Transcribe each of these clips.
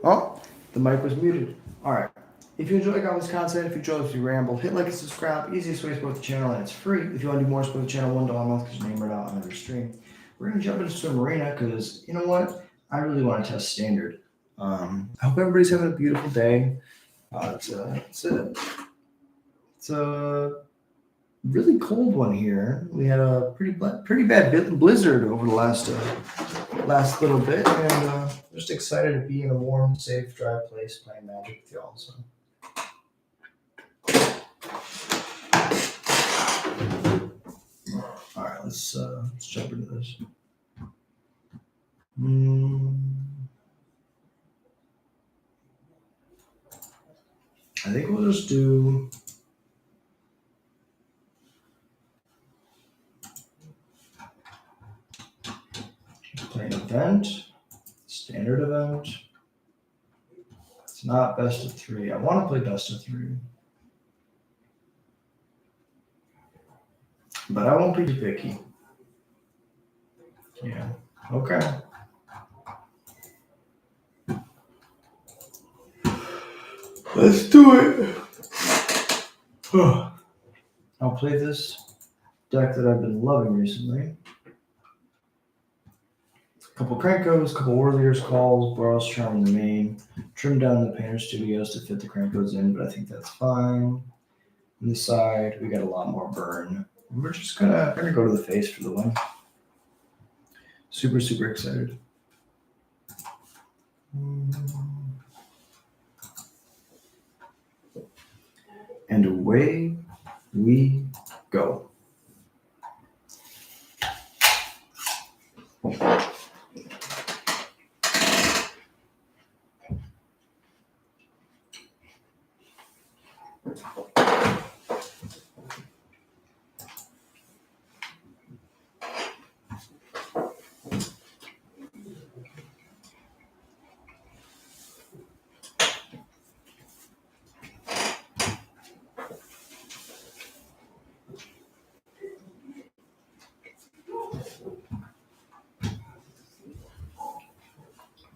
Oh, the mic was muted. All right. If you enjoy Goblins content, if you enjoy us, we ramble, hit like and subscribe. Easiest way to support the channel, and it's free. If you want to do more, support the channel $1 a month because your name right out on every stream. We're gonna jump into some arena because you know what? I really want to test standard. I hope everybody's having a beautiful day. It's a really cold one here. We had a pretty bad blizzard over the last little bit, and just excited to be in a warm, safe, dry place playing Magic with y'all. So. All right, let's jump into this. I think we'll just do. Play an event, standard event. It's not best of 3. I want to play best of 3. But I won't be too picky. Yeah. Okay. Let's do it. I'll play this deck that I've been loving recently. A couple Krankos, couple Warriors calls, Boros Charm in the main. Trim down the Painter Studios to fit the Krankos in, but I think that's fine. On the side, we got a lot more burn. We're just gonna go to the face for the win. Super excited. And away we go.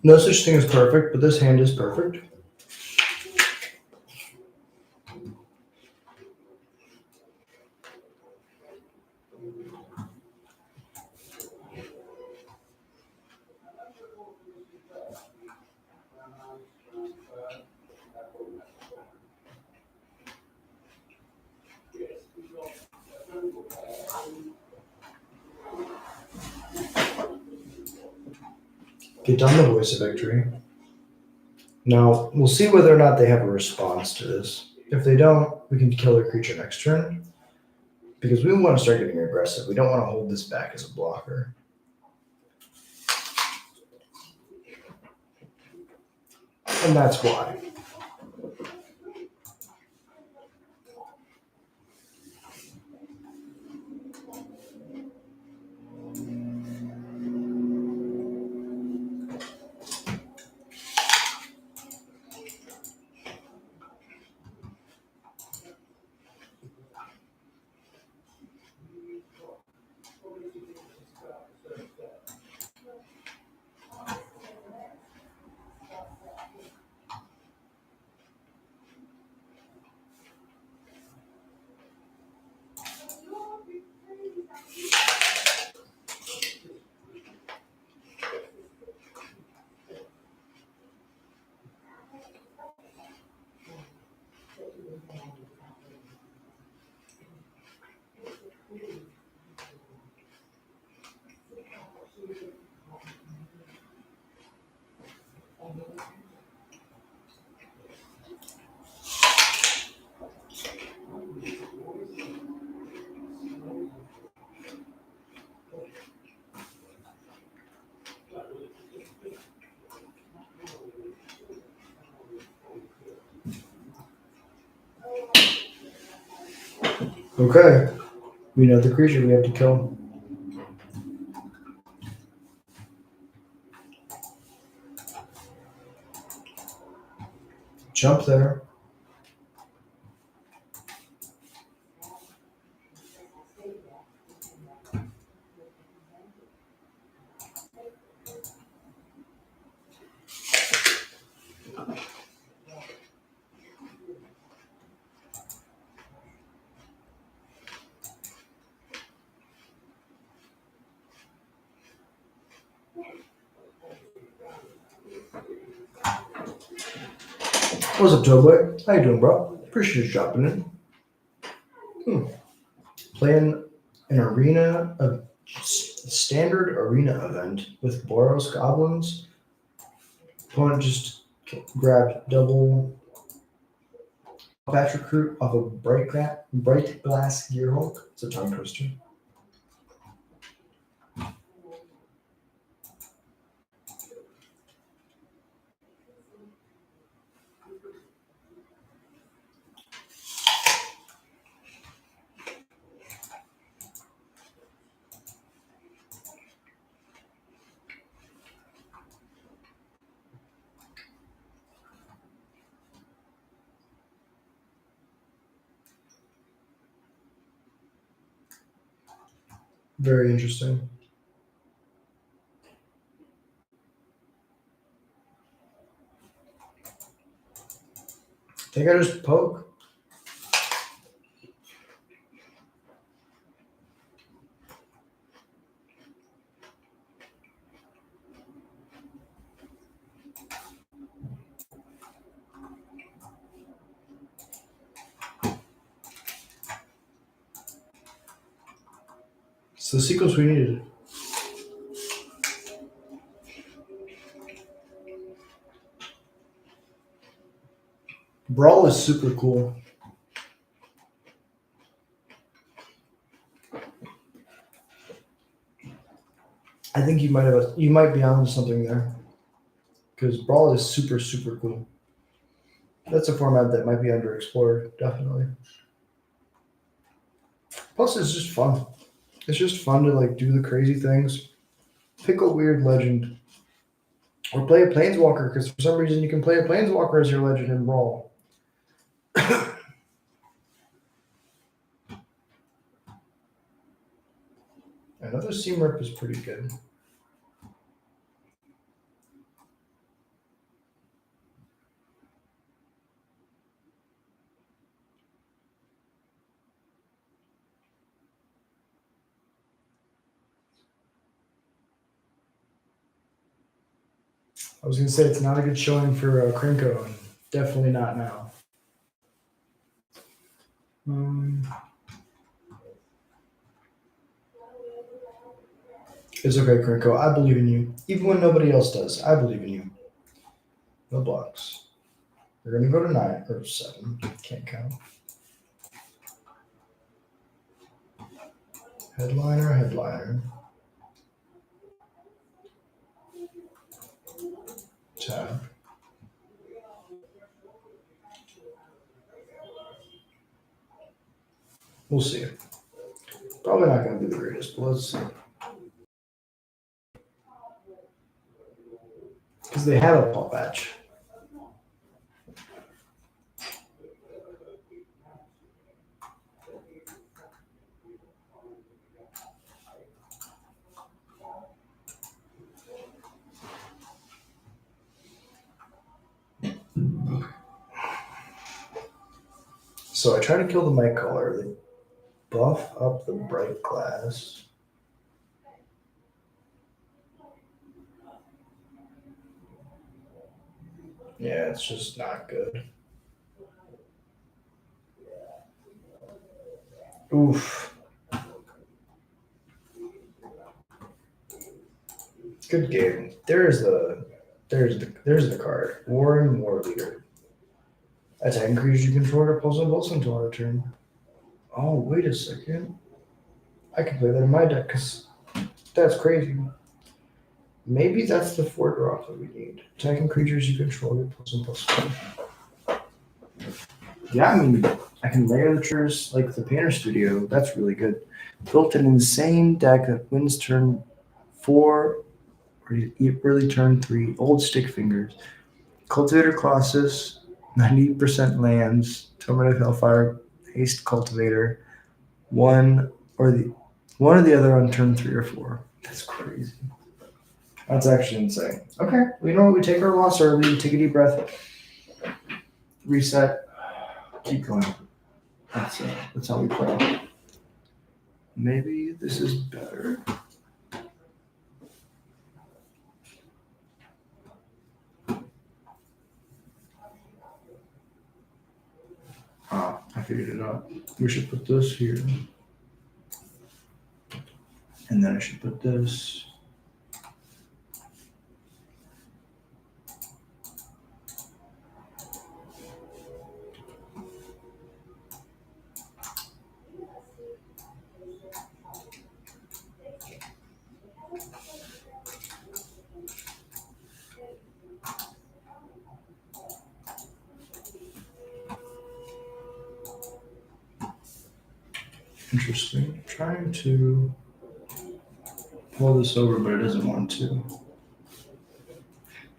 No such thing as perfect, but this hand is perfect. Get down the Voice of Victory. Now, we'll see whether or not they have a response to this. If they don't, we can kill their creature next turn. Because we want to start getting aggressive. We don't want to hold this back as a blocker. And that's why. Okay. We know the creature we have to kill. Jump there. What's up, Doughboy? How you doing, bro? Appreciate you dropping in. Playing an arena, a standard arena event with Boros Goblins. Opponent just grabbed double patch recruit off a bright glass gearhulk. It's a tongue twister. Very interesting. Think I just poke? It's the sequence we needed. Brawl is super cool. I think you might be onto something there. Because Brawl is super cool. That's a format that might be underexplored, definitely. Plus, it's just fun. It's just fun to like do the crazy things. Pick a weird legend. Or play a Planeswalker, because for some reason you can play a Planeswalker as your legend in Brawl. Another Seam Rip is pretty good. I was going to say it's not a good showing for Krenko, and definitely not now. It's okay, Krenko. I believe in you. Even when nobody else does, I believe in you. No blocks. We're going to go to 9 or 7. Can't count. Headliner. Tab. We'll see. Probably not going to be the greatest, but let's see. Because they have a paw patch. So I try to kill the mic color. They buff up the bright glass. Yeah, it's just not good. Oof. Good game. There's the card. Warren War Leader. Attack creatures you control or pulse and pulse until our turn. Oh, wait a second. I can play that in my deck because that's crazy. Maybe that's the 4 drop that we need. Attacking creatures you control your pulse and pulse. Yeah, I mean, I can layer the triggers like the Painter Studio. That's really good. Built an insane deck that wins turn 4 or early turn 3. Old Stick Fingers. Cultivator Colossus, 90% lands, Tormented Hellfire, Haste Cultivator, one or the other on turn 3 or 4. That's crazy. That's actually insane. Okay, we know what, we take our loss early, take a deep breath, reset, keep going. That's how we play. Maybe this is better. Ah, I figured it out. We should put this here. And then I should put this. Interesting. I'm trying to pull this over, but it doesn't want to.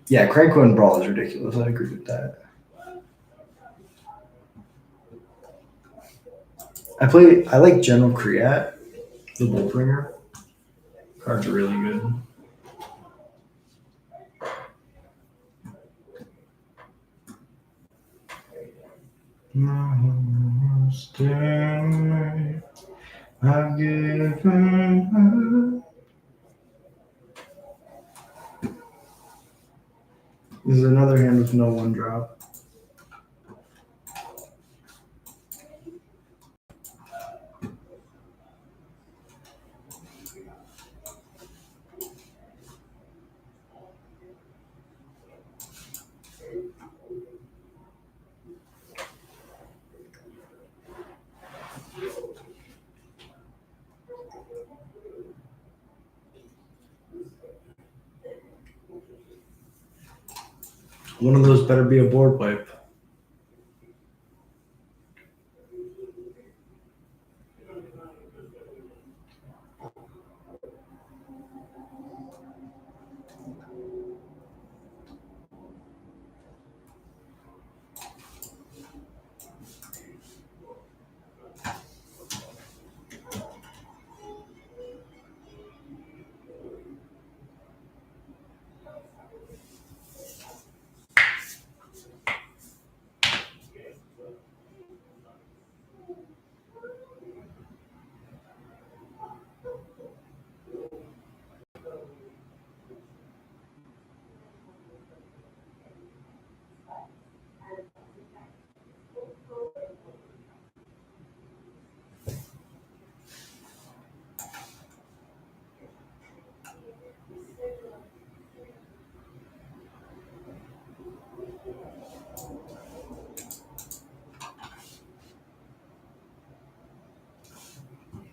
Yeah, Cranko and Brawl is ridiculous. I agree with that. I like General Kriat, the Bullbringer. Cards are really good. I've given her. This is another hand with no one drop. One of those better be a board wipe.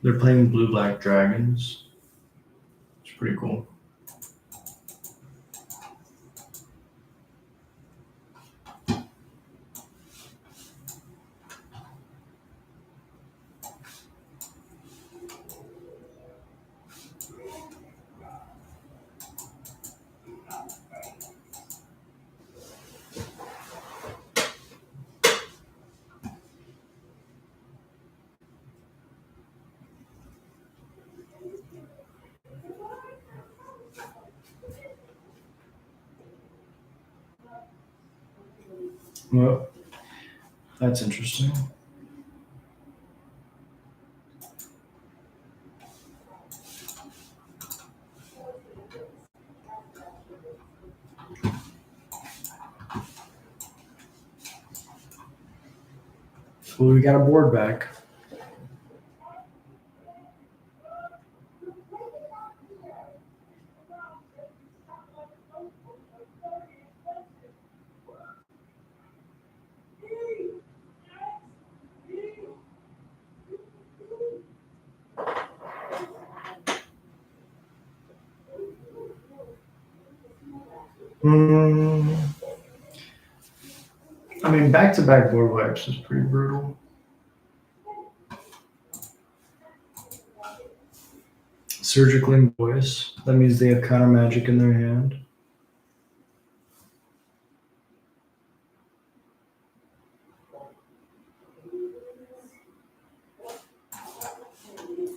They're playing blue-black dragons. It's pretty cool. Well, that's interesting. Well, we got a board back. I mean, back-to-back board wipes is pretty brutal. Surgically voice. That means they have counter magic in their hand.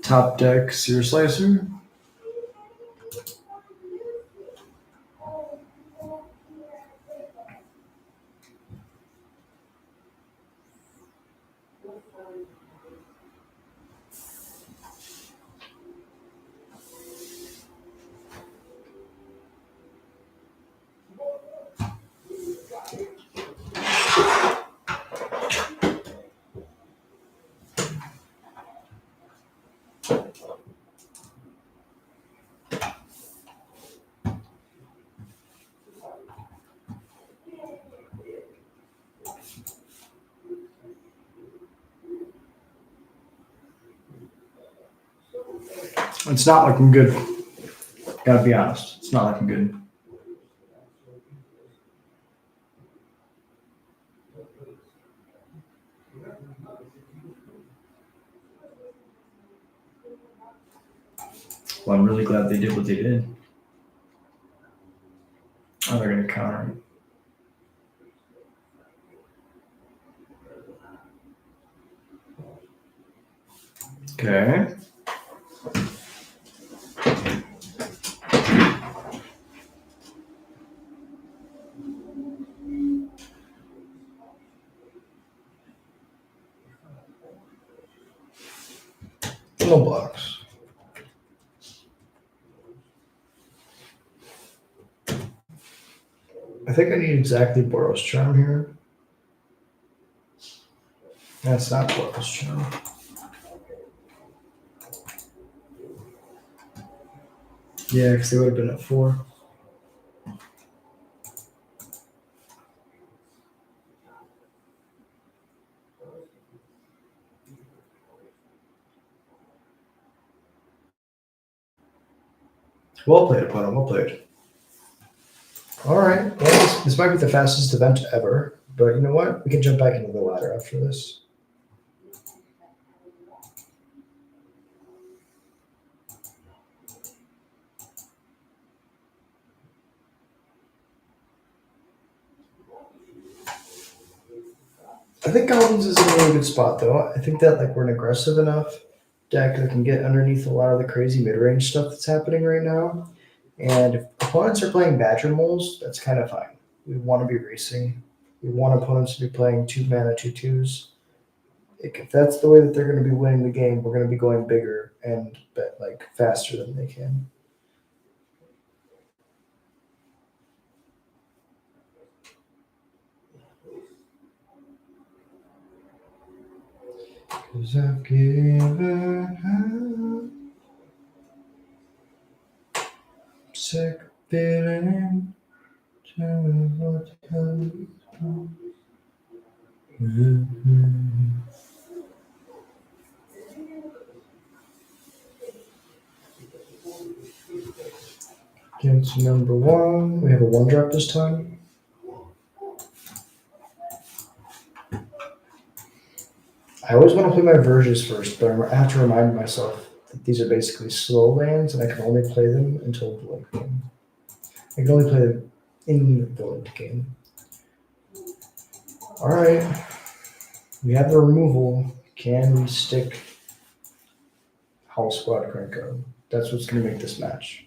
Top deck, Seer Slicer. It's not looking good. Gotta be honest. It's not looking good. Well, I'm really glad they did what they did. Oh, they're gonna counter it. Okay. No blocks. I think I need exactly Boros Charm here. That's not Boros Charm. Yeah, because they would have been at 4. Well played, opponent. Well played. All right. Well, this might be the fastest event ever, but you know what? We can jump back into the ladder after this. I think Goblins is in a really good spot, though. I think that we're an aggressive enough deck that can get underneath a lot of the crazy mid-range stuff that's happening right now. And if opponents are playing Badger Moles, that's kind of fine. We want to be racing. We want opponents to be playing 2-mana 2/2s. If that's the way that they're going to be winning the game, we're going to be going bigger and faster than they can. Cause I've given up, sick of feeling, tell me what the hell is wrong. Against number 1, we have a 1-drop this time. I always want to play my Verges first, but I have to remind myself that these are basically slow lands, and I can only play them until the late game. I can only play them in the late game. All right, we have the removal. Can we stick House Squad Krenko? That's what's going to make this match.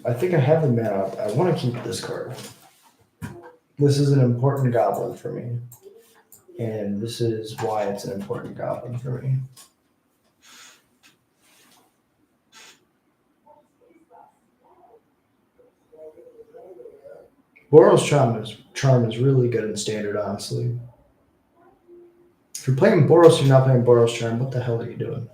I think I have the mana up. I want to keep this card. This is an important goblin for me. And this is why it's an important goblin for me. Boros Charm is really good in Standard, honestly. If you're playing Boros, you're not playing Boros Charm. What the hell are you doing?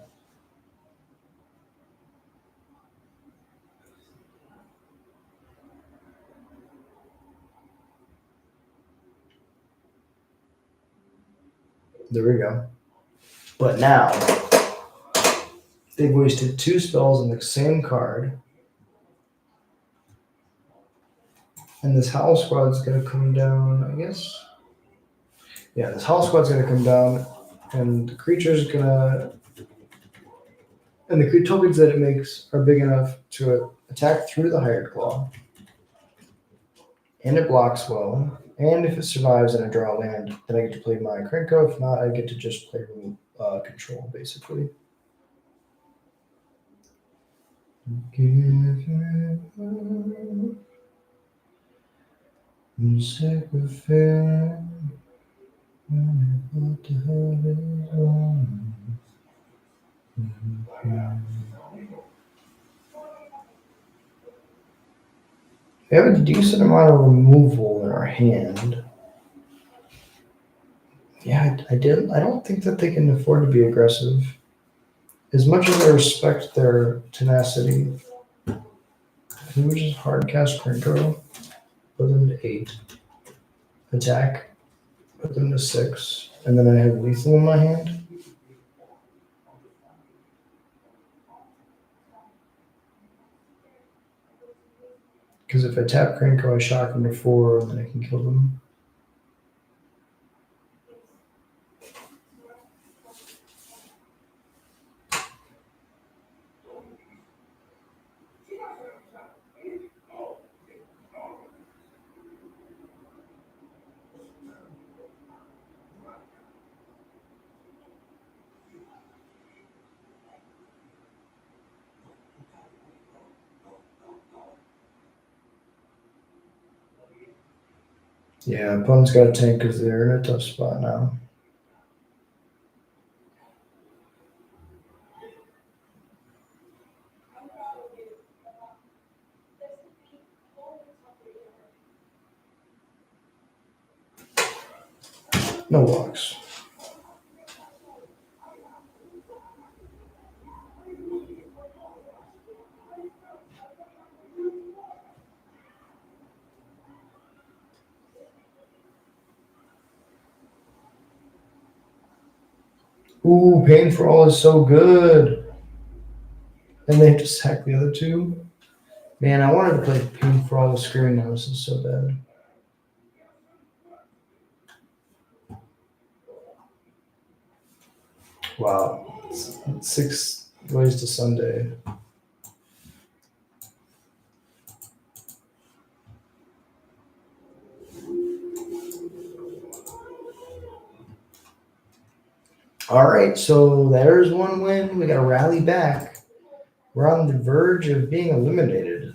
There we go. But now, they've wasted 2 spells on the same card. And this Howl Squad's going to come down, I guess. Yeah, this Howl Squad's going to come down, and the creature's going to... And the tokens that it makes are big enough to attack through the Hired Claw. And it blocks well. And if it survives and I draw a land, then I get to play my Krenko. If not, I get to just play control, basically. We have a decent amount of removal in our hand. Yeah, I didn't. I don't think that they can afford to be aggressive. As much as I respect their tenacity, I think we just hard cast Krinko, put them to 8, attack, put them to 6, and then I have lethal in my hand. Because if I tap Krinko, I shock them to 4, and then I can kill them. Yeah, opponent's got a tank because they're in a tough spot now. No walks. Ooh, Pain for All is so good. And they have to sack the other 2. Man, I wanted to play Pain for All with Screaming now. This is so bad. Wow. 6 ways to Sunday. All right, so there's one win. We got to rally back. We're on the verge of being eliminated.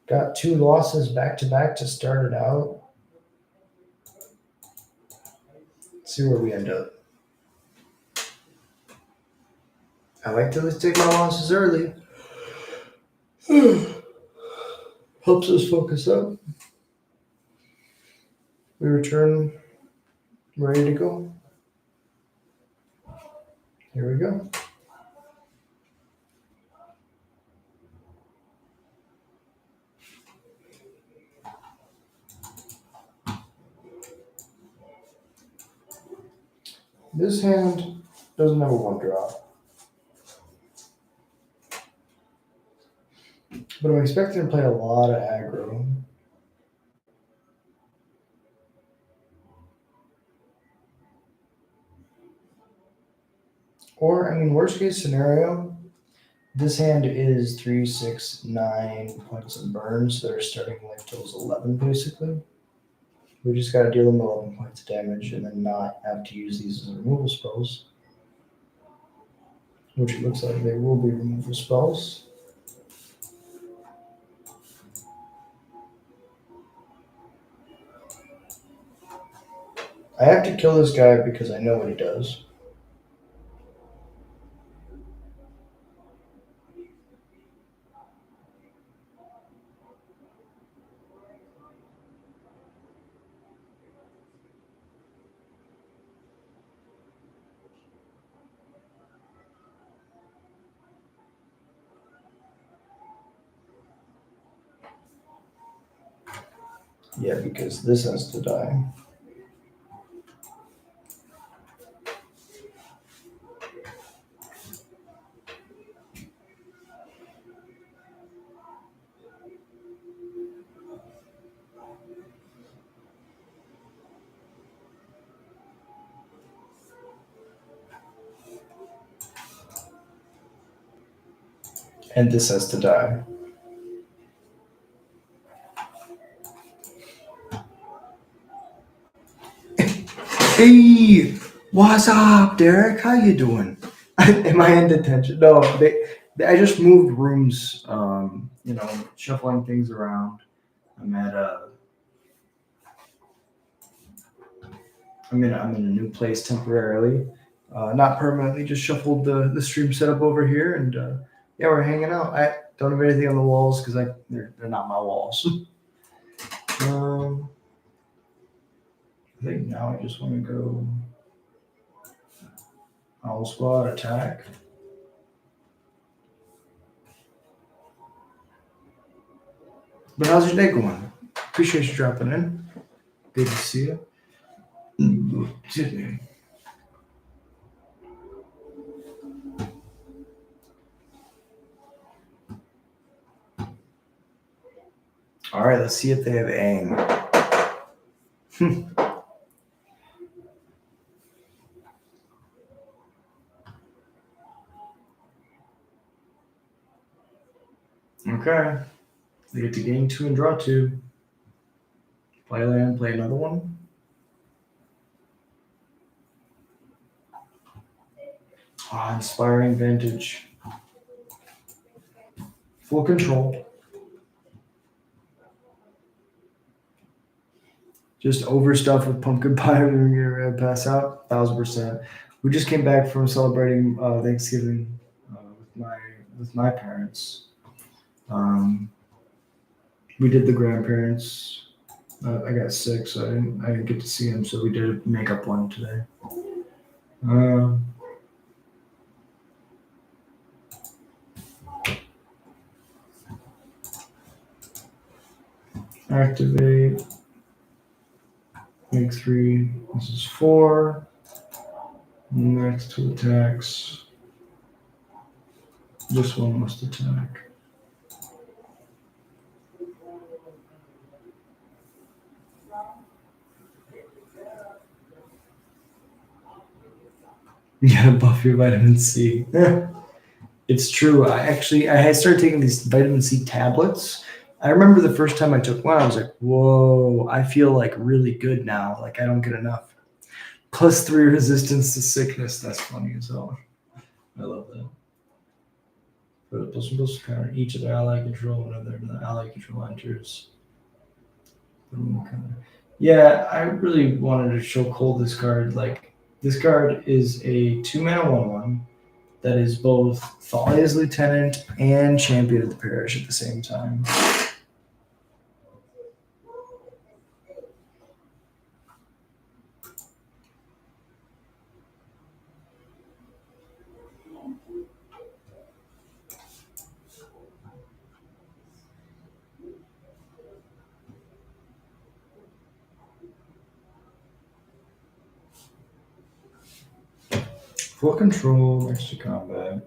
Got 2 losses back to back to start it out. Let's see where we end up. I like to take my losses early. Helps us focus up. We return ready to go. Here we go. This hand doesn't have a 1-drop. But I'm expecting to play a lot of aggro. Or, I mean, worst case scenario, this hand is 3, 6, 9 points of burn, so their starting life total is 11 basically. We just got to deal them 11 points of damage and then not have to use these as removal spells. Which it looks like they will be removal spells. I have to kill this guy because I know what he does. Yeah, because this has to die. And this has to die. Hey, what's up, Derek? How you doing? Am I in detention? No, I just moved rooms. Shuffling things around. I'm in a new place temporarily, not permanently. Just shuffled the stream setup over here, and yeah, we're hanging out. I don't have anything on the walls because they're not my walls. I think now I just want to go Owl Squad attack. But how's your day going? Appreciate you dropping in. Good to see you. Excuse me. All right, let's see if they have aim. Okay. They get to gain 2 and draw 2. Play land, play another one. Inspiring Vantage. Full control. Just overstuffed with pumpkin pie and we're gonna pass out 1,000%. We just came back from celebrating Thanksgiving with my parents. We did the grandparents. I got sick, so I didn't get to see them. So we did a makeup one today. Activate. Make 3. This is 4. Next 2 attacks. This one must attack. You gotta buff your vitamin C. It's true. I had started taking these vitamin C tablets. I remember the first time I took one, I was like, whoa, I feel like really good now. Like I don't get enough. +3 resistance to sickness. That's funny as hell. I love that. Put a +1/+1 counter each of their ally control whenever the ally control enters. Yeah, I really wanted to show Cole this card. Like, this card is a 2-mana 1/1 that is both Thalia's Lieutenant and Champion of the Parish at the same time. Full control next to combat.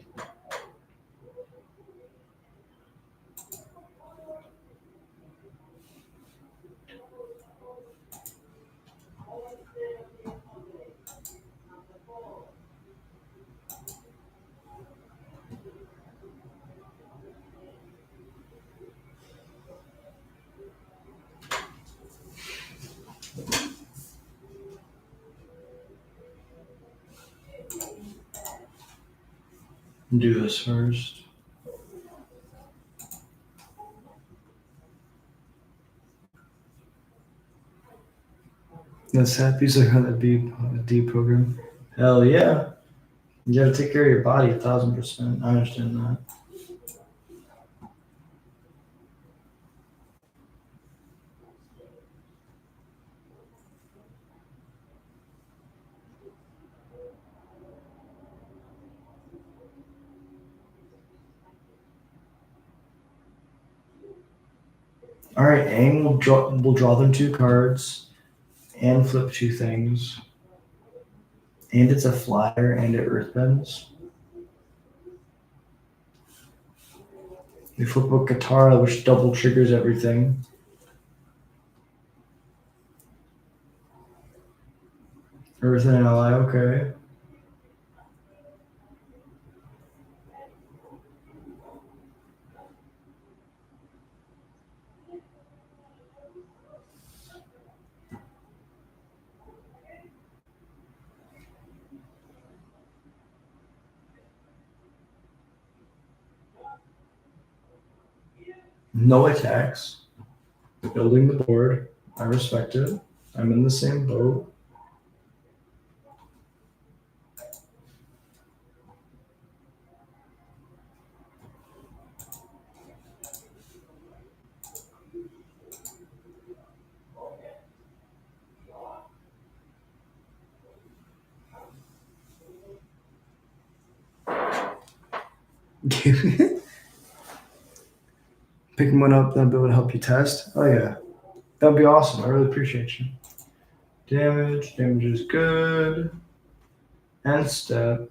Do this first. That's happy's like on the D program. Hell yeah. You gotta take care of your body 1,000%. I understand that. All right, Aang will draw them 2 cards and flip 2 things. And it's a flyer and it earthbends. They flip a Katara, which double triggers everything. Earth and ally, okay. No attacks. Building the board. I respect it. I'm in the same boat. Picking one up, that'll be able to help you test. Oh yeah, that'd be awesome. I really appreciate you. Damage is good. And step.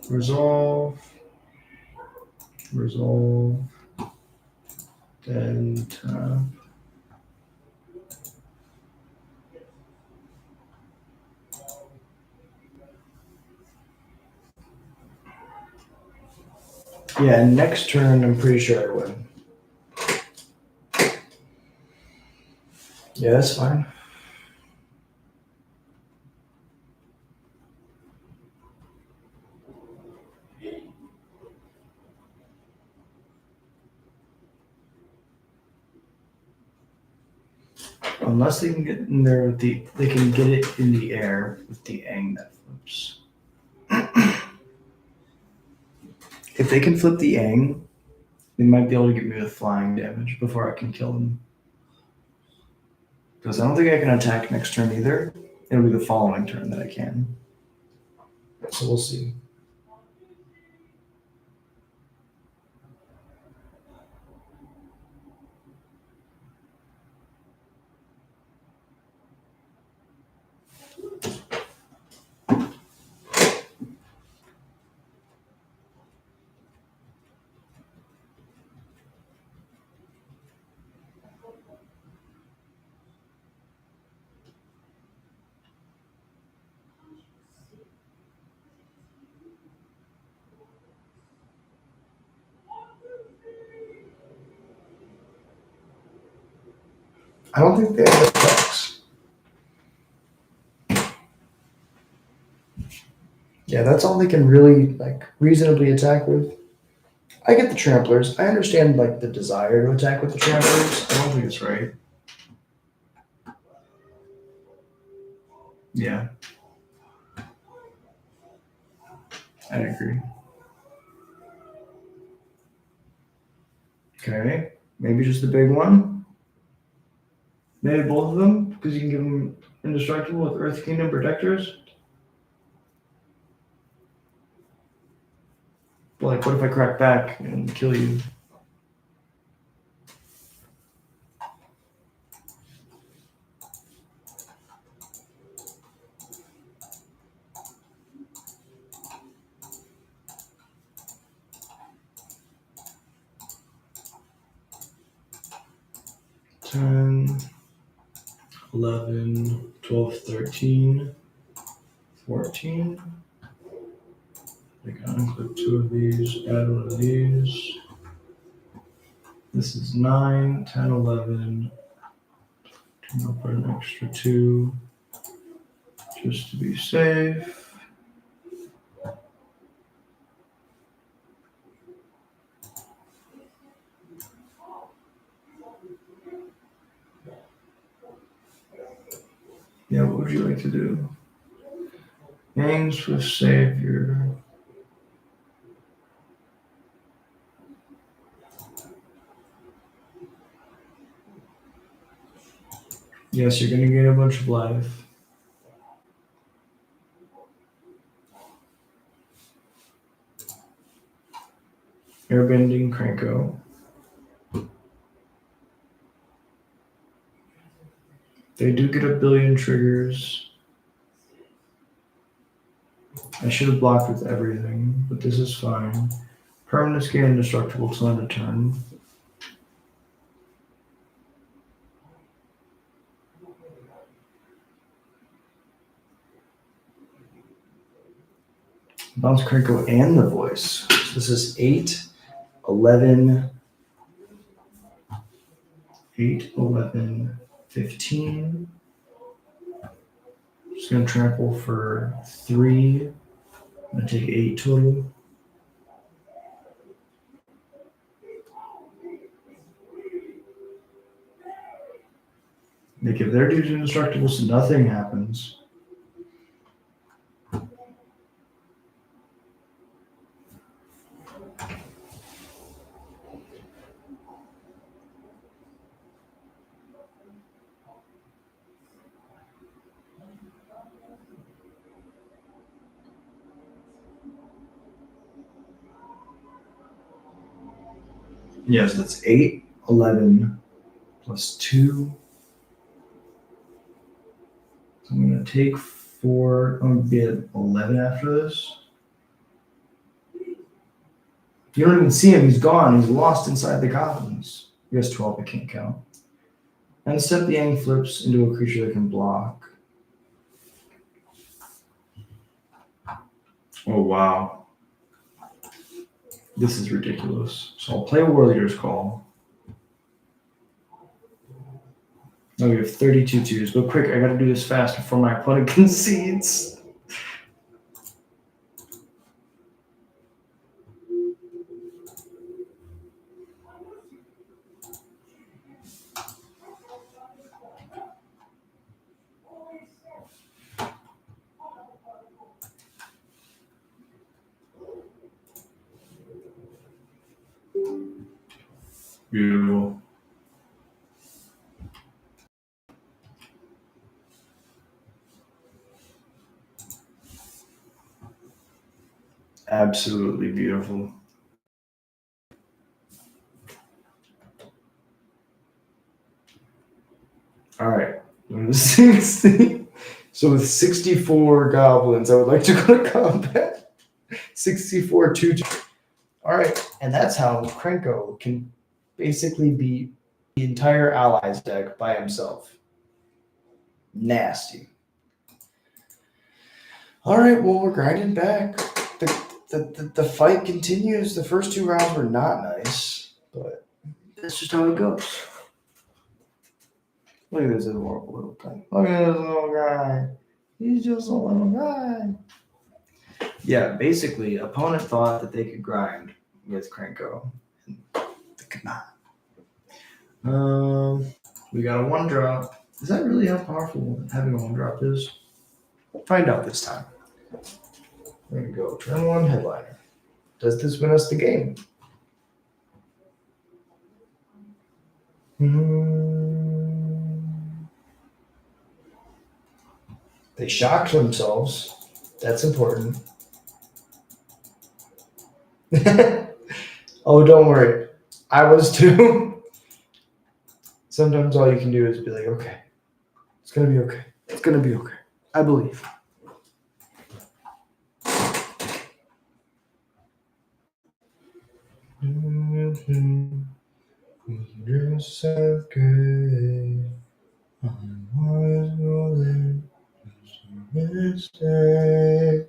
Resolve. Then tap. Yeah, next turn I'm pretty sure I win. Yeah, that's fine. Unless they can get in there with they can get it in the air with the ang that flips. If they can flip the ang, they might be able to get me with flying damage before I can kill them. Because I don't think I can attack next turn either. It'll be the following turn that I can. So we'll see. I don't think they have attacks. Yeah, that's all they can really reasonably attack with. I get the tramplers. I understand the desire to attack with the tramplers. I don't think it's right. Yeah. I agree. Okay. Maybe just the big one. Maybe both of them, because you can give them indestructible with Earth Kingdom Protectors. But what if I crack back and kill you? Ten, 11, 12, 13, 14. I can unclip 2 of these, add 1 of these. This is 9, 10, 11. I'll put an extra 2 just to be safe. Yeah, what would you like to do? Hangs with Savior. Yes, you're gonna gain a bunch of life. Airbending Cranko. They do get a billion triggers. I should have blocked with everything, but this is fine. Permanents gain indestructible till end of turn. Bounce Cranko and the voice. So this is 8, 11, 8, 11, 15. Just gonna trample for 3. I'm gonna take 8 total. They give their dudes indestructible so nothing happens. Yes, that's 8, 11 plus 2. So I'm going to take 4. I'm going to be at 11 after this. You don't even see him. He's gone. He's lost inside the goblins. He has 12. I can't count. And Step the Yang flips into a creature that can block. Oh, wow. This is ridiculous. So I'll play War Leader's Call. Now we have 32 twos. But quick, I got to do this fast before my opponent concedes. Beautiful. Absolutely beautiful. All right. 60. So with 64 goblins, I would like to go to combat. 64 2. All right. And that's how Krenko can basically beat the entire allies deck by himself. Nasty. All right. Well, we're grinding back. The fight continues. The first 2 rounds were not nice, but that's just how it goes. Look at this adorable little thing. Look at this little guy. He's just a little guy. Yeah, basically, opponent thought that they could grind with Krenko. They could not. We got a 1-drop. Is that really how powerful having a 1-drop is? We'll find out this time. There we go. Turn 1 headliner. Does this win us the game? They shocked themselves. That's important. Oh, don't worry. I was too. Sometimes all you can do is be like, okay, it's going to be okay. It's going to be okay. I believe. Just okay. I was rolling. Mistake.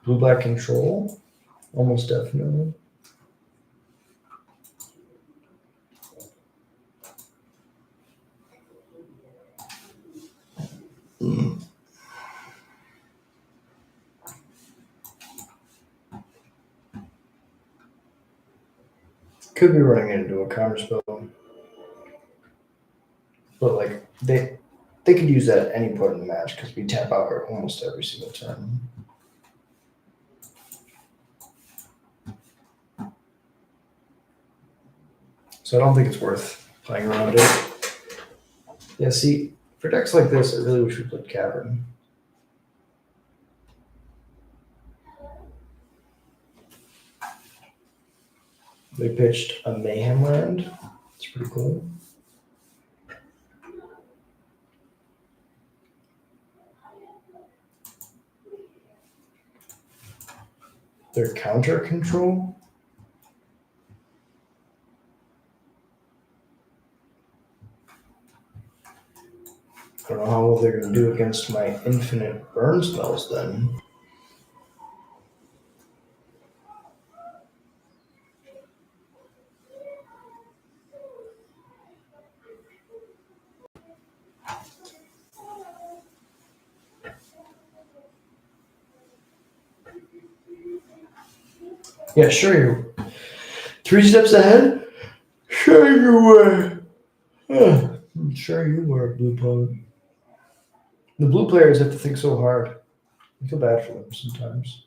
Blue black control, almost definitely. Could be running into a counter spell, but like they could use that at any point in the match because we tap out almost every single turn. So I don't think it's worth playing around it. Yeah, see, for decks like this, I really wish we played Cavern. They pitched a Mayhem land. It's pretty cool. Their counter control. I don't know how well they're going to do against my infinite burn spells then. Yeah, sure you. 3 steps ahead? Sure you were. Sure you were, Blue Pug. The blue players have to think so hard. I feel bad for them sometimes.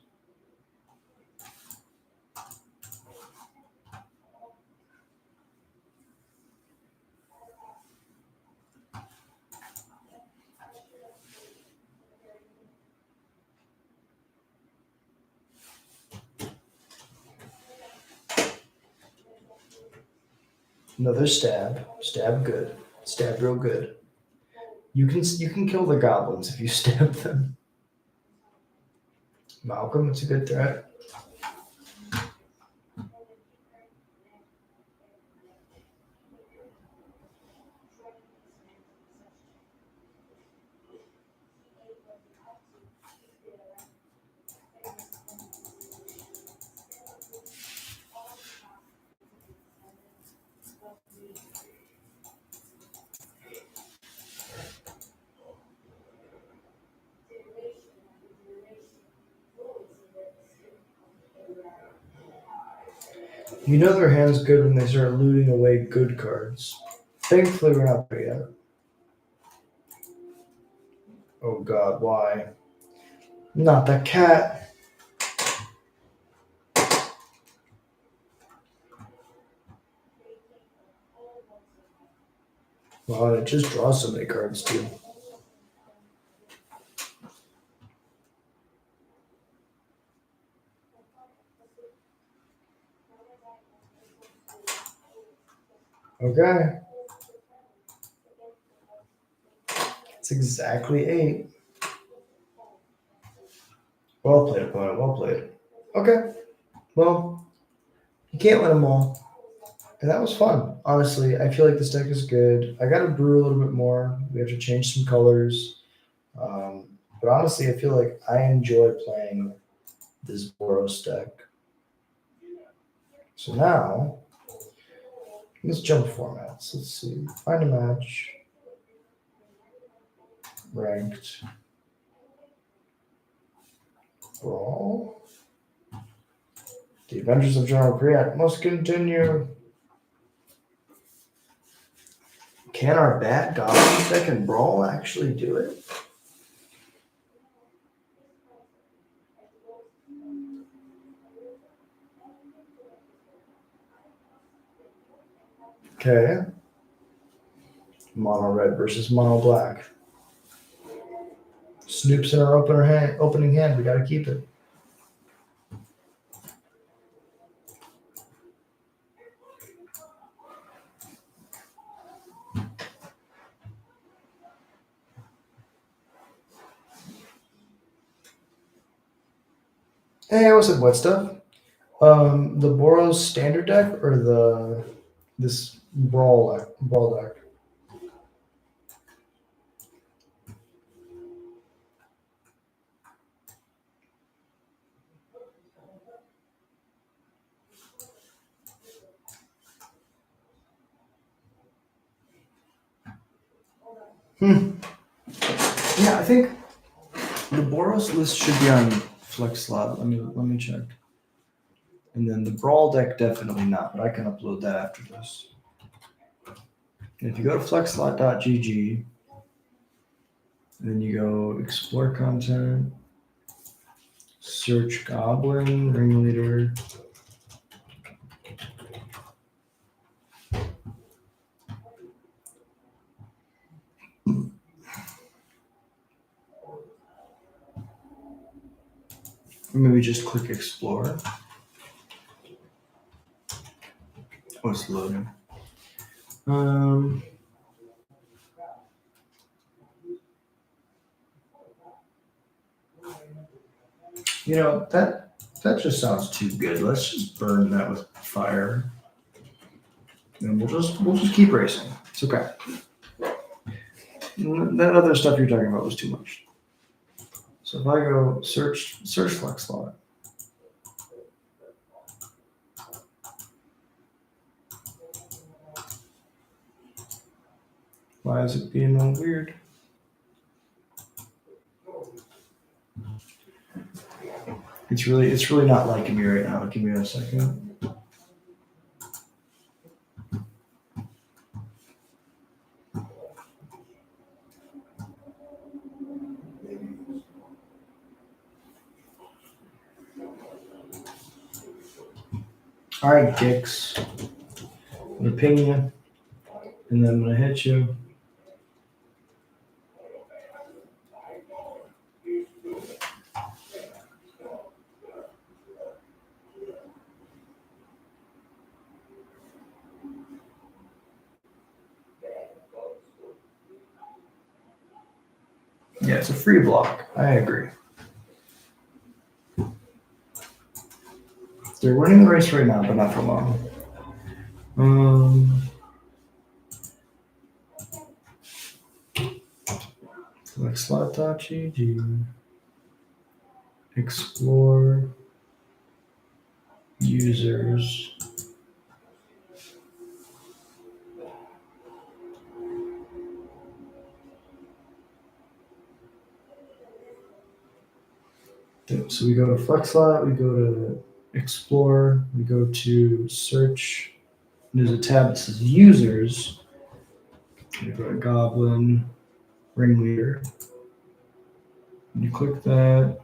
Another stab. Stab good. Stab real good. You can kill the goblins if you stab them. Malcolm, it's a good threat. You know their hand's good when they start looting away good cards. Thankfully, we're not there yet. Oh God, why? Not that cat. Wow, it just draws so many cards too. Okay. It's exactly 8. Well played, opponent. Well played. Okay. Well, you can't win them all. And that was fun. Honestly, I feel like this deck is good. I got to brew a little bit more. We have to change some colors. But honestly, I feel like I enjoy playing this Boros deck. So now, let's jump formats. Let's see. Find a match. Ranked. Brawl. The Adventures of General Kriat must continue. Can our bad Goblins deck and Brawl actually do it? Okay. Mono red versus mono black. Snoop's in our opening hand. We got to keep it. Hey, what's up, what stuff? The Boros standard deck or this brawl deck? Yeah, I think the Boros list should be on Flex Slot. Let me check. And then the Brawl deck definitely not, but I can upload that after this. And if you go to flexslot.gg, then you go explore content, search Goblin Ringleader. Maybe just click explore. Oh, it's loading. You know, that just sounds too good. Let's just burn that with fire. And we'll just keep racing. It's okay. That other stuff you're talking about was too much. So if I go search Flex Slot. Why is it being all weird? It's really not liking me right now. Give me a second. All right, dicks. I'm gonna ping you, and then I'm gonna hit you. Yeah, it's a free block. I agree. They're winning the race right now, but not for long. Flexslot.gg. Explore users. So we go to Flexslot, we go to Explore, we go to Search. There's a tab that says Users. You go to Goblin, Ringleader. And you click that.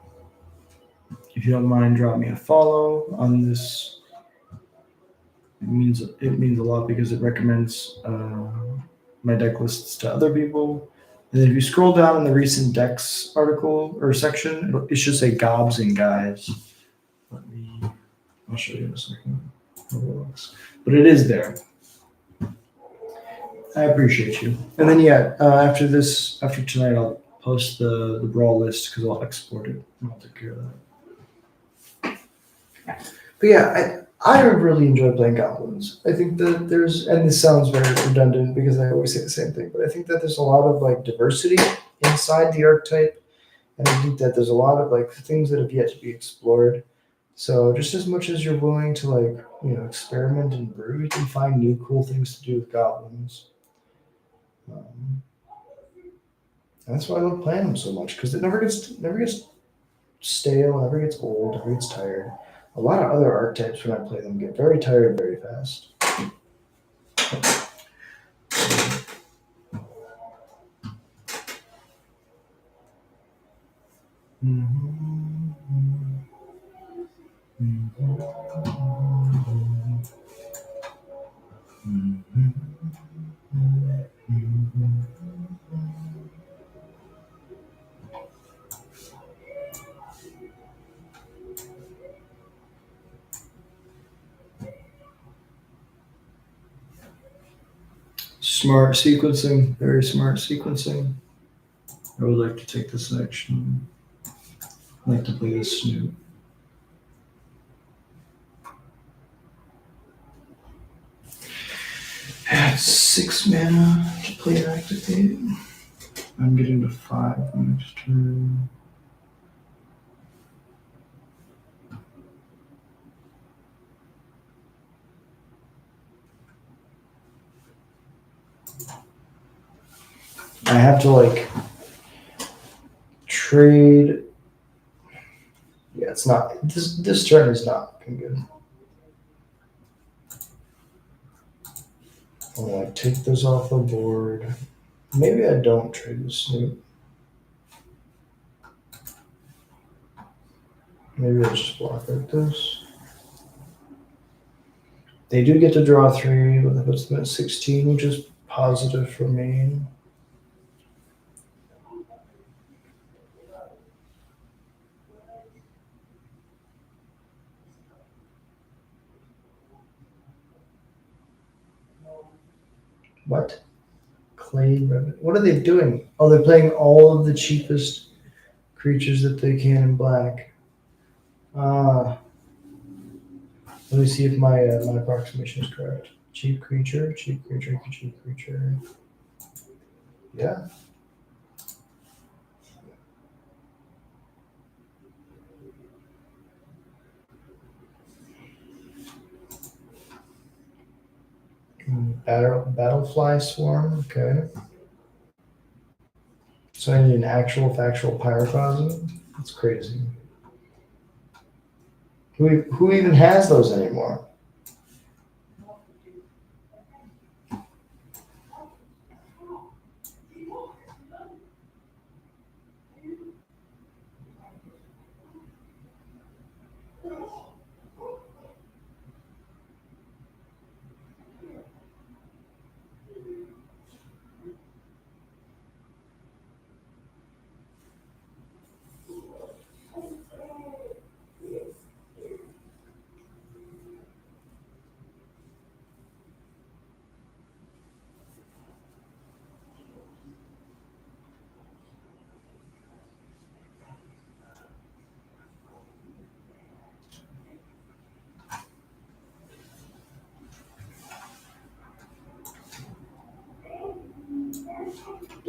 If you don't mind, drop me a follow on this. It means a lot because it recommends my deck lists to other people. And then if you scroll down in the recent decks article or section, it should say Gobs and Guys. I'll show you in a second. But it is there. I appreciate you. And then after tonight, I'll post the brawl list because I'll export it and I'll take care of that. But yeah, I really enjoy playing Goblins. I think that and this sounds very redundant because I always say the same thing, but I think that there's a lot of like diversity inside the archetype, and I think that there's a lot of like things that have yet to be explored. So just as much as you're willing to like experiment and brew, you can find new cool things to do with Goblins. That's why I love playing them so much because it never gets stale, never gets old, never gets tired. A lot of other archetypes when I play them get very tired very fast. Smart sequencing, very smart sequencing. I would like to take this action. I'd like to play this Snoop. Add 6 mana to play activate. I'm getting to 5 next turn. I have to like trade. Yeah, it's not. This turn is not looking good. I'll like take this off the board. Maybe I don't trade the Snoop. Maybe I just block like this. They do get to draw 3, but that puts them at 16, which is positive for me. What? Clay Rabbit. What are they doing? Oh, they're playing all of the cheapest creatures that they can in black. Let me see if my approximation is correct. Cheap creature, cheap creature, cheap creature. Yeah. Battlefly Swarm, okay. So I need an actual factual Pyroclasm? That's crazy. Who even has those anymore?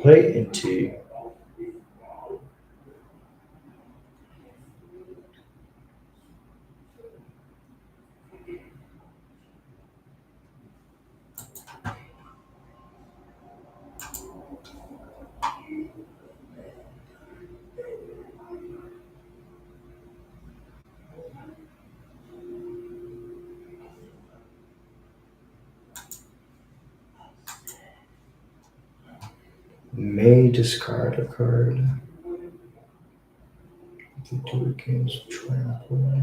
Play into. May discard a card. The two games trample.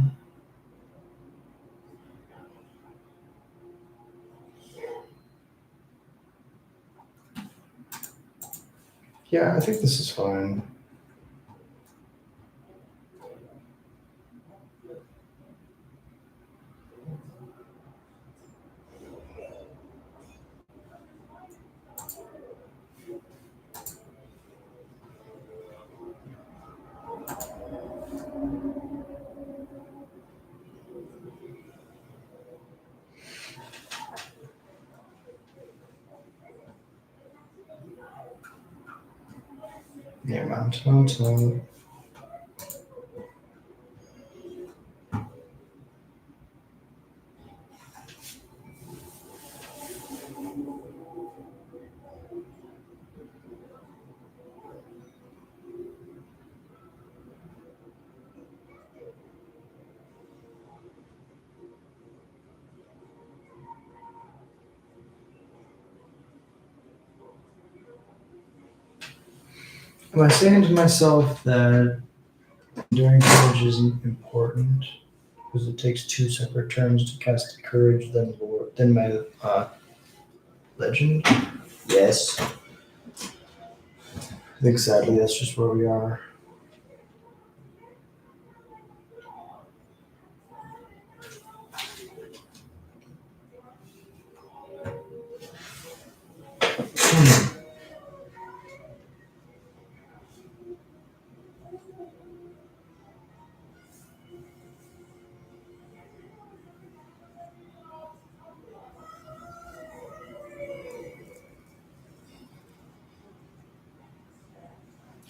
Yeah, I think this is fine. Yeah, mountain. Am I saying to myself that enduring courage isn't important because it takes 2 separate turns to cast courage than my legend? Yes. I think sadly that's just where we are.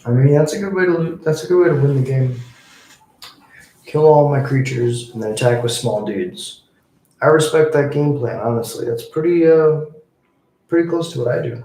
I mean, that's a good way to win the game. Kill all my creatures and then attack with small dudes. I respect that game plan, honestly. That's pretty close to what I do.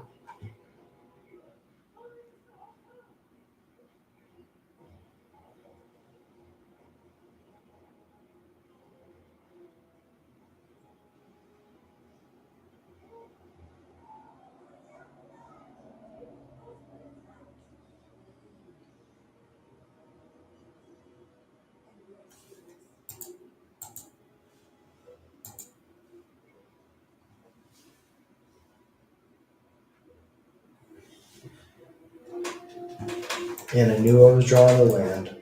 And I knew I was drawing the land.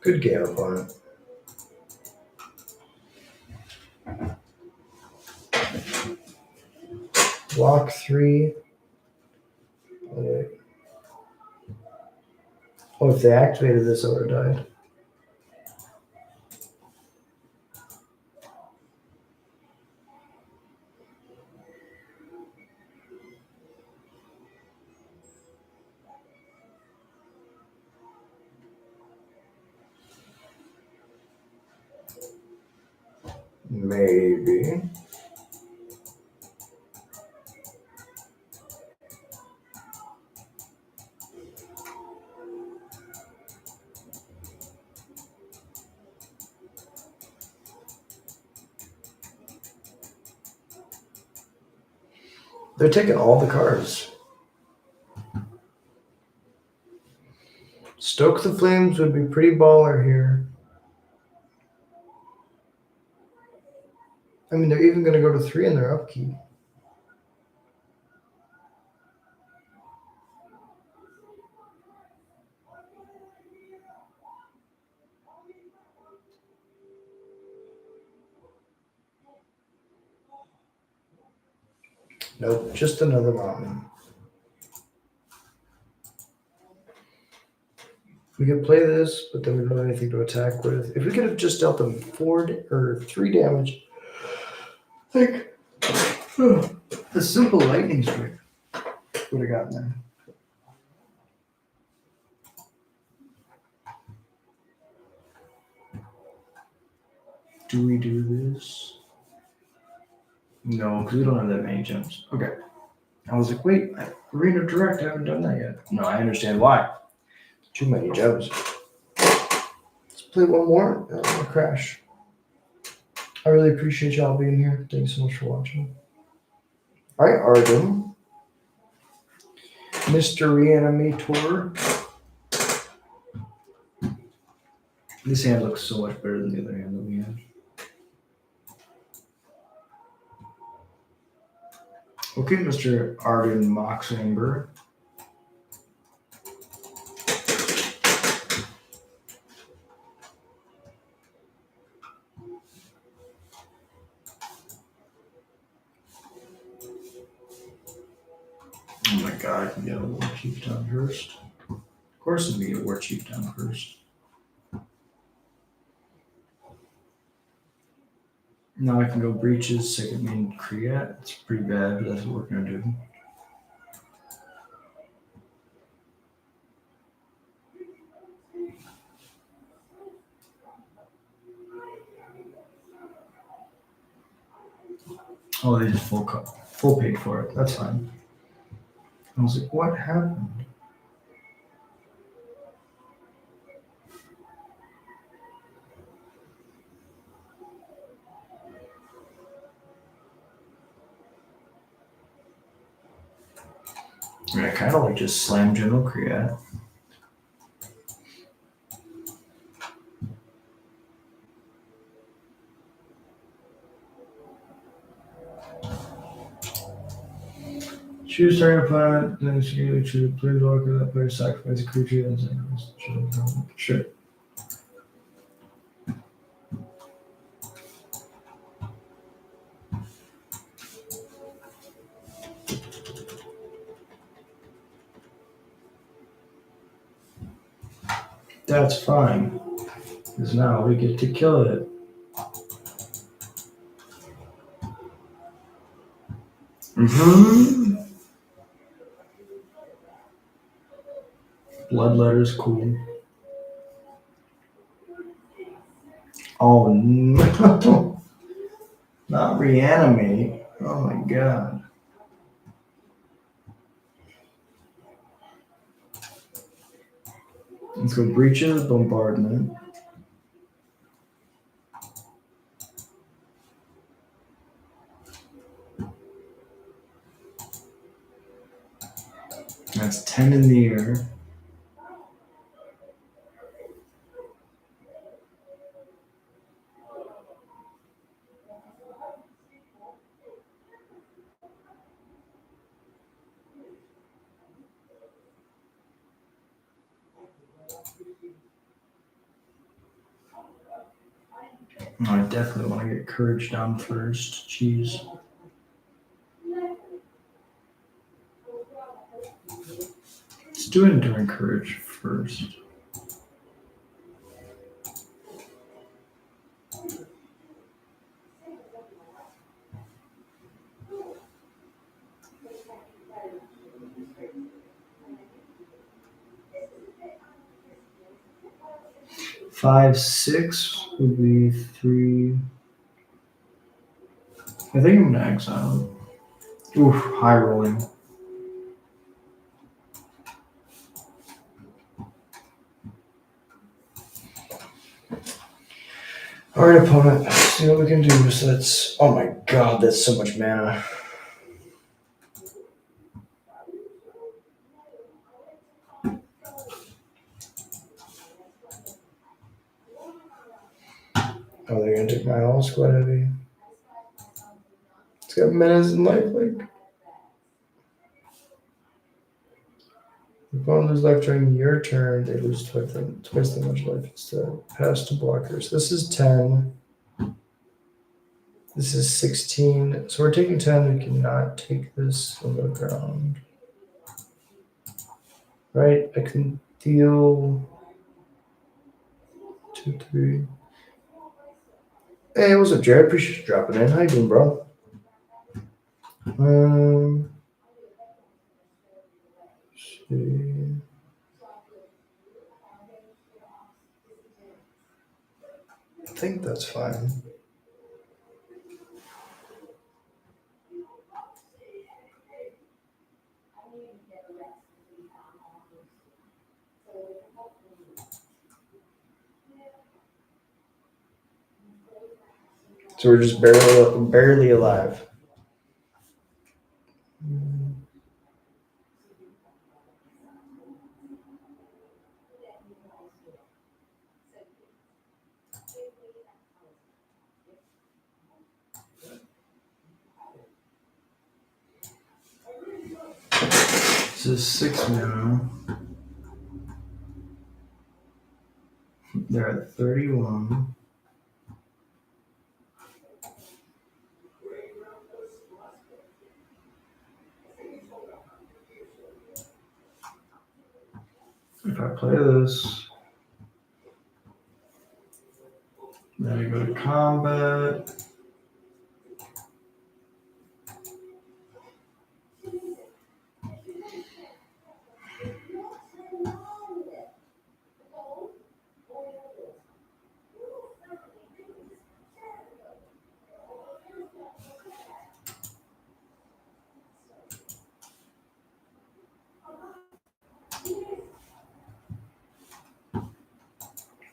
Good game, opponent. Block 3. Oh, wait. Oh, if they activated this, I would have died. Maybe. They're taking all the cards. Stoke the Flames would be pretty baller here. I mean, they're even going to go to 3 in their upkeep. Nope, just another mountain. We could play this, but then we don't have anything to attack with. If we could have just dealt them 3 damage, like a simple lightning strike what I got in there. Do we do this? No, because we don't have that many gems. Okay. I was like, wait, Arena Direct, I haven't done that yet. No, I understand why. Too many gems. Let's play one more. I'm gonna crash. I really appreciate y'all being here. Thanks so much for watching. All right, Arden. Mr. Reanimator. This hand looks so much better than the other hand that we had. Okay, Mr. Arden Moxamber. Oh my god, I can get a War Chief down first. Of course I'm gonna get a War Chief down first. Now I can go Breaches, second main Kriat. It's pretty bad, but that's what we're gonna do. Oh, they just full paid for it. That's fine. I was like, what happened? I mean, I kind of like just slam General Kriat. Choose target opponent, then you choose a planeswalker that player sacrifice a creature and sacrifice the opponent. Sure. That's fine. Because now we get to kill it. Mm-hmm. Bloodletter's cool. Oh no. Not reanimate. Oh my god. Let's go Breaches, Bombardment. That's 10 in the air. I definitely want to get Courage down first. Jeez. Let's do Enduring Courage first. Five, 6 would be 3. I think I'm gonna exile. Oof, high rolling. Alright, opponent, let's see what we can do. So that's, oh my god, that's so much mana. Oh, they're gonna take my all squad heavy. It's got menace and lifelink. The opponent loses life during your turn, they lose twice that much life instead. Pass to blockers. This is 10. This is 16. So we're taking 10. We cannot take this on the ground. Right? I can deal 2, 3. Hey, what's up, Jared? Appreciate you dropping in. How you doing, bro? See. I think that's fine. So we're just barely alive. This is 6 mana. They're at 31. If I play this, then I go to combat.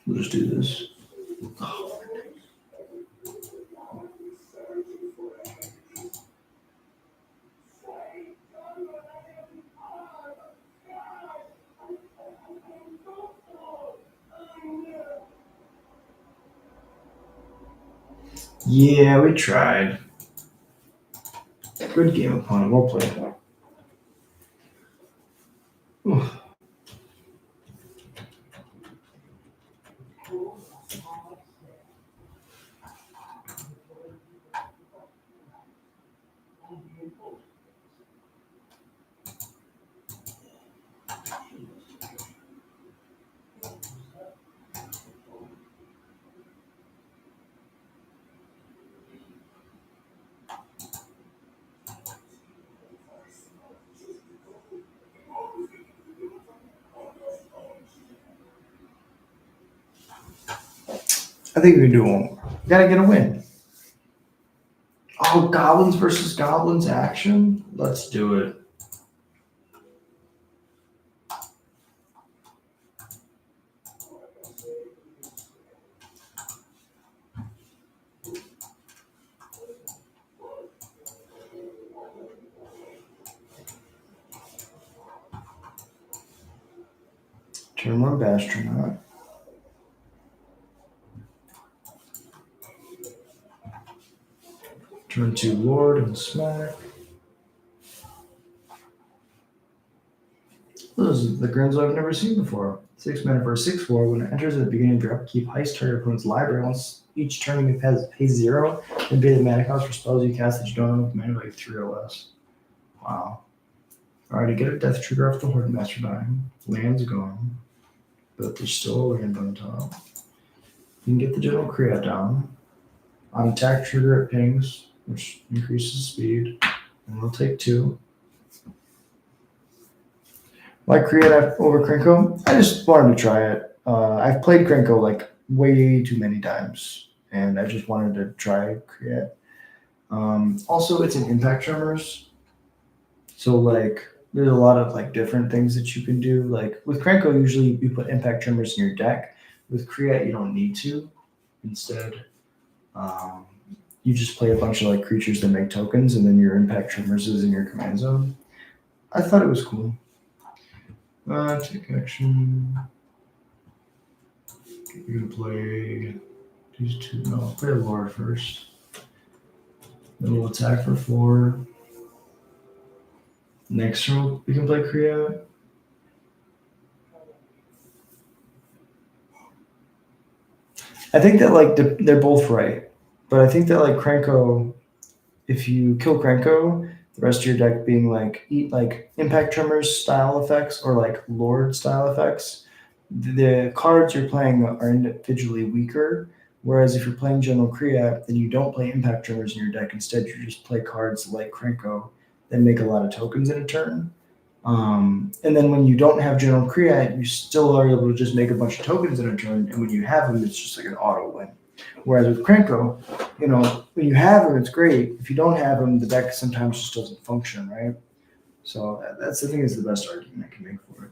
We'll just do this. Yeah, we tried. Good game, opponent. Well played. Oof. I think we can do one more. Gotta get a win. Oh, Goblins versus Goblins action? Let's do it. Turn 1 Bastronaut. Turn 2 Lord and Smack. Those are the Grims I've never seen before. 6 mana for a 6/4. When it enters at the beginning of your upkeep, heist target opponent's library. Once each turn you pay 0 and pay the mana cost for spells you cast that you don't have with mana value 3 or less. Wow. Alright, to get a death trigger off the Horde Master dying. Land's gone. But there's still a land on top. You can get the General Kriya down. On attack trigger, it pings, which increases speed. And we'll take 2. Why Kriya over Krenko? I just wanted to try it. I've played Krenko like way too many times, and I just wanted to try Kriya. Also, it's an impact tremors, so like there's a lot of like different things that you can do. Like with Krenko, usually you put impact tremors in your deck. With Kriya, you don't need to. Instead, you just play a bunch of like creatures that make tokens, and then your impact tremors is in your command zone. I thought it was cool. Take action. You're gonna play these 2. No, I'll play a Lord first. Then we'll attack for 4. Next turn we can play Kriya. I think that like they're both right, but I think that like Krenko, if you kill Krenko, the rest of your deck being like impact tremors style effects or like Lord style effects, the cards you're playing are individually weaker. Whereas if you're playing General Kriya, then you don't play impact tremors in your deck. Instead, you just play cards like Krenko that make a lot of tokens in a turn. And then when you don't have general create, you still are able to just make a bunch of tokens in a turn. And when you have them, it's just like an auto win. Whereas with Krenko, when you have them, it's great. If you don't have them, the deck sometimes just doesn't function, right? So that's, I think, is the best argument I can make for it.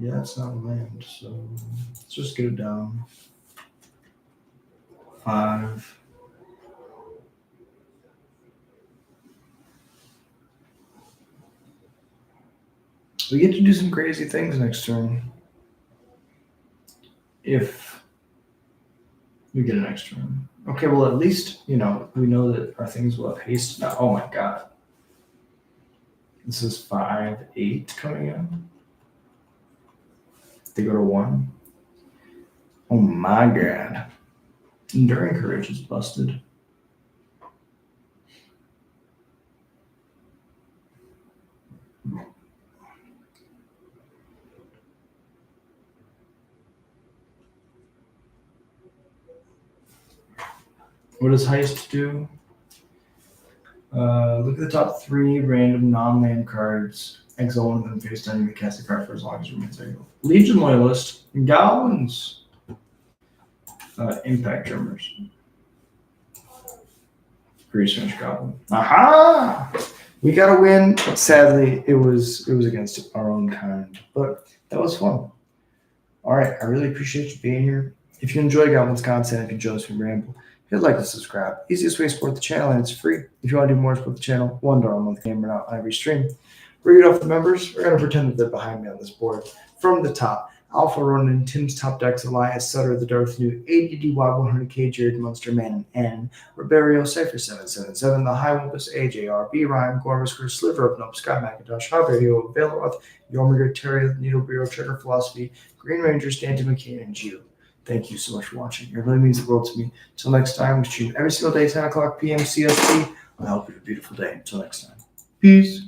Yeah, it's not land, so let's just get it down. 5. We get to do some crazy things next turn. If we get an extra turn. Okay, well, at least, we know that our things will have haste now. Oh my god. This is 5, 8 coming in. They go to 1. Oh my god. Enduring Courage is busted. What does Heist do? Look at the top 3 random non-land cards. Exile one of them face down. You may cast a card for as long as it remains exiled. Legion Loyalist. Goblins. Impact Drummers. Grease Finish Goblin. Aha! We got a win. Sadly, it was against our own kind, but that was fun. All right, I really appreciate you being here. If you enjoy Goblins content, if you enjoy us, we ramble, hit like and subscribe. Easiest way to support the channel, and it's free. If you want to do more, support the channel. $1 a month camera out on every stream. Read off the members. We're gonna pretend that they're behind me on this board. From the top, Alpha Ronin, Tim's Top Decks, Elias, Sutter, The Darth New, ADD Wild 100K, Jared Munster, Man and N, Roberio, Cypher 777, The High Wumpus, AJR, B Rhyme, Gormisker, Sliver of Nope, Scott McIntosh, Javier, Valeroth, Yormiger, Terry, Needle Bureau, Trigger Philosophy, Green Ranger, Stanton McCain, and Jew. Thank you so much for watching. It really means the world to me. Until next time, we stream every single day, 10 o'clock p.m. CST. I hope you have a beautiful day. Until next time. Peace.